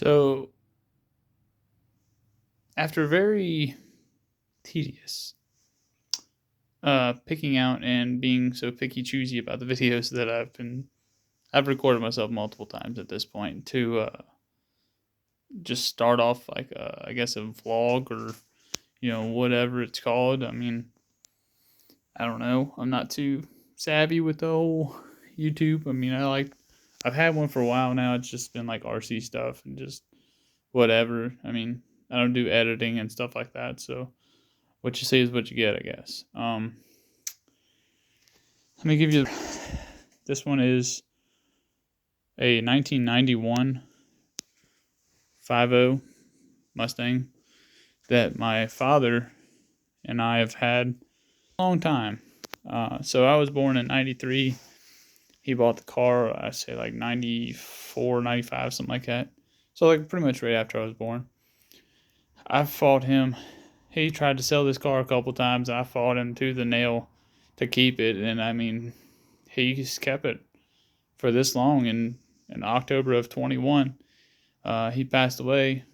So, after very tedious picking out and being so picky choosy about the videos that I've recorded myself multiple times at this point to just start off like I guess a vlog or whatever it's called. I mean, I don't know. I'm not too savvy with the whole YouTube. I mean, I've had one for a while now. It's just been like RC stuff and just whatever. I mean, I don't do editing and stuff like that, so what you see is what you get, I guess. Let me give you. This one is a 1991 50 Mustang that my father and I have had a long time. So I was born in 93. He bought the car, I say like 94, 95, something like that. So like pretty much right after I was born. I fought him. He tried to sell this car a couple times. I fought him tooth and nail to keep it. And I mean, he just kept it for this long. In October of 21, he passed away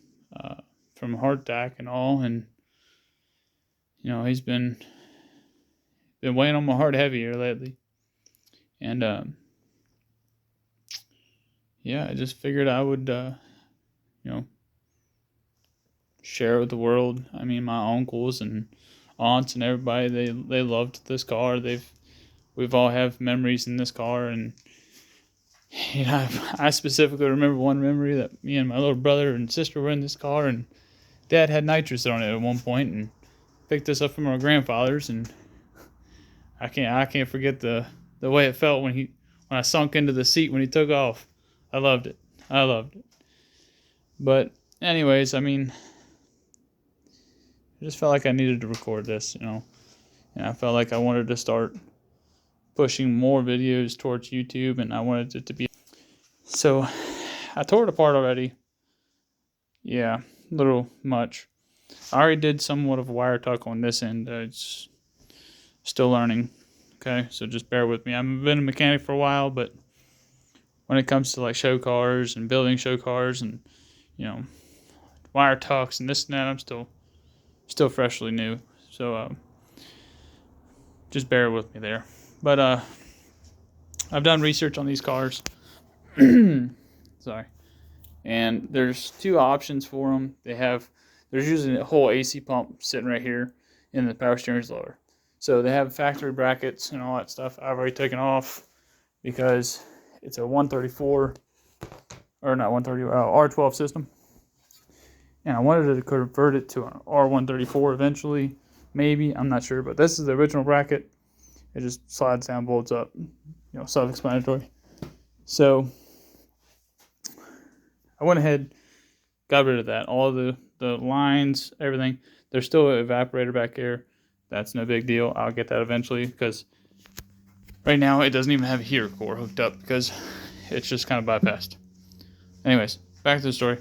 from a heart attack and all. And, he's been weighing on my heart heavier lately. And, yeah, I just figured I would, share it with the world. I mean, my uncles and aunts and everybody, they loved this car. We've all have memories in this car, and I specifically remember one memory that me and my little brother and sister were in this car, and Dad had nitrous on it at one point, and picked us up from our grandfather's, and I can't forget the way it felt when I sunk into the seat when he took off. I loved it. But anyways, I mean, I just felt like I needed to record this, and I felt like I wanted to start pushing more videos towards YouTube, and I wanted it to be. So I tore it apart already. Yeah, a little much. I already did somewhat of a wire tuck on this end. It's still learning. Okay, so just bear with me. I've been a mechanic for a while, but when it comes to like show cars and building show cars and wire tucks and this and that, I'm still freshly new, so just bear with me there. But I've done research on these cars. Sorry. And there's two options for them. There's usually a whole AC pump sitting right here, and the power steering's lower. So they have factory brackets and all that stuff. I've already taken off because it's a 134, or not 130, R12 system. And I wanted to convert it to an R134 eventually, maybe, I'm not sure. But this is the original bracket. It just slides down, bolts up, self-explanatory. So I went ahead, got rid of that. All the lines, everything. There's still an evaporator back here. That's no big deal. I'll get that eventually because right now it doesn't even have a heater core hooked up because it's just kind of bypassed. Anyways, back to the story.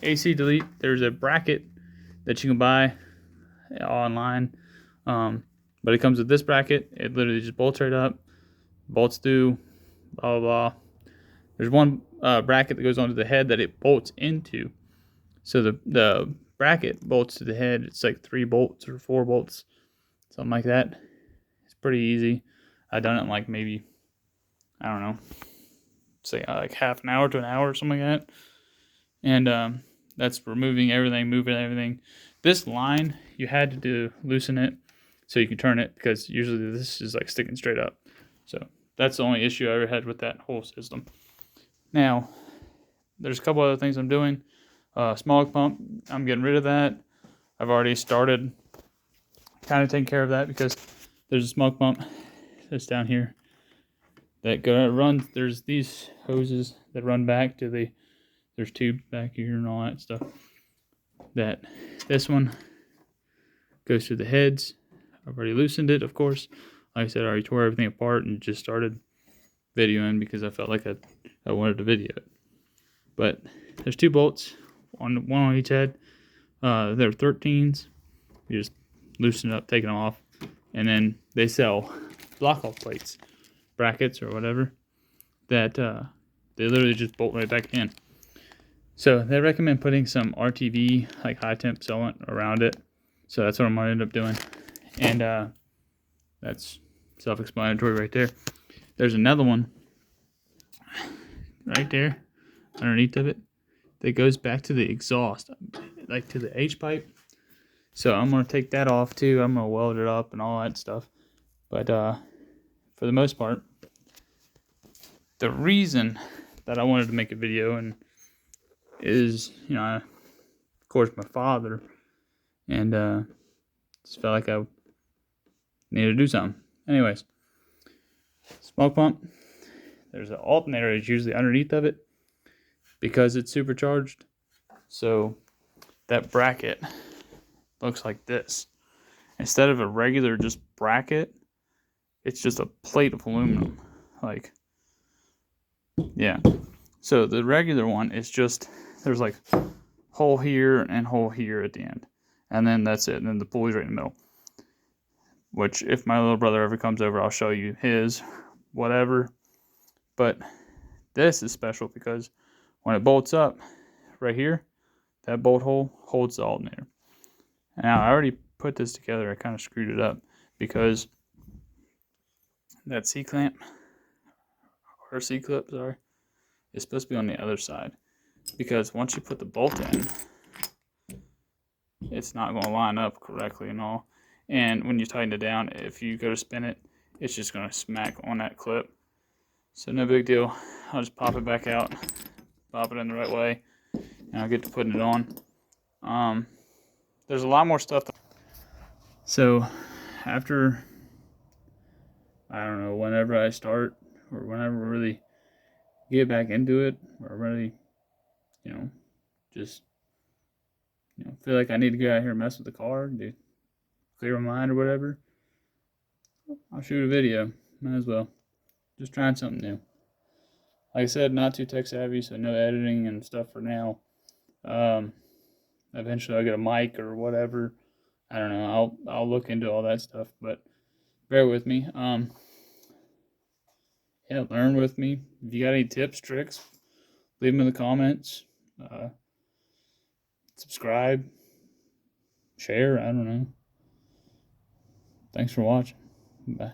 AC delete. There's a bracket that you can buy online, but it comes with this bracket. It literally just bolts right up, bolts through, blah blah blah. There's one bracket that goes onto the head that it bolts into. So the bracket bolts to the head. It's like 3 bolts or 4 bolts, something like that. It's pretty easy. I've done it in like maybe, I don't know, say like half an hour to an hour or something like that. And that's removing everything, moving everything. This line, you had to loosen it so you can turn it because usually this is like sticking straight up. So that's the only issue I ever had with that whole system. Now, there's a couple other things I'm doing. Smog pump, I'm getting rid of that. I've already started kind of taking care of that because there's a smog pump that's down here that runs. There's these hoses that run back to there's tubes back here and all that stuff. This one goes through the heads. I've already loosened it, of course. Like I said, I already tore everything apart and just started videoing because I felt like I wanted to video it. But there's 2 bolts, one on each head. They're 13s. You just loosen it up, take them off, and then they sell block-off plates, brackets or whatever, that they literally just bolt right back in. So they recommend putting some RTV, like high temp sealant, around it. So that's what I'm gonna end up doing. And that's self-explanatory right there. There's another one right there underneath of it that goes back to the exhaust, like to the H pipe. So I'm gonna take that off too. I'm gonna weld it up and all that stuff. But for the most part, the reason that I wanted to make a video and is, you know, of course my father, and just felt like I needed to do something. Anyways, smoke pump. There's an alternator that's usually underneath of it because it's supercharged. So that bracket looks like this. Instead of a regular just bracket, it's just a plate of aluminum. Like, yeah. So the regular one is just, there's like hole here and hole here at the end. And then that's it. And then the pulley's right in the middle. Which, if my little brother ever comes over, I'll show you his, whatever. But this is special because when it bolts up right here, that bolt hole holds the alternator. Now, I already put this together. I kind of screwed it up because that C-clamp, or C-clip, sorry, is supposed to be on the other side. Because once you put the bolt in, it's not going to line up correctly and all. And when you tighten it down, if you go to spin it, it's just going to smack on that clip. So no big deal. I'll just pop it back out, pop it in the right way, and I'll get to putting it on. There's a lot more stuff. So after, I don't know, whenever I start or whenever I really get back into it, or really, you know, just, you know, feel like I need to get out here and mess with the car, to clear my mind or whatever, I'll shoot a video. Might as well. Just trying something new. Like I said, not too tech savvy, so no editing and stuff for now. Eventually I'll get a mic or whatever. I don't know. I'll look into all that stuff, but bear with me. Yeah, learn with me. If you got any tips, tricks, leave them in the comments. Subscribe, share. I don't know. Thanks for watching. Bye.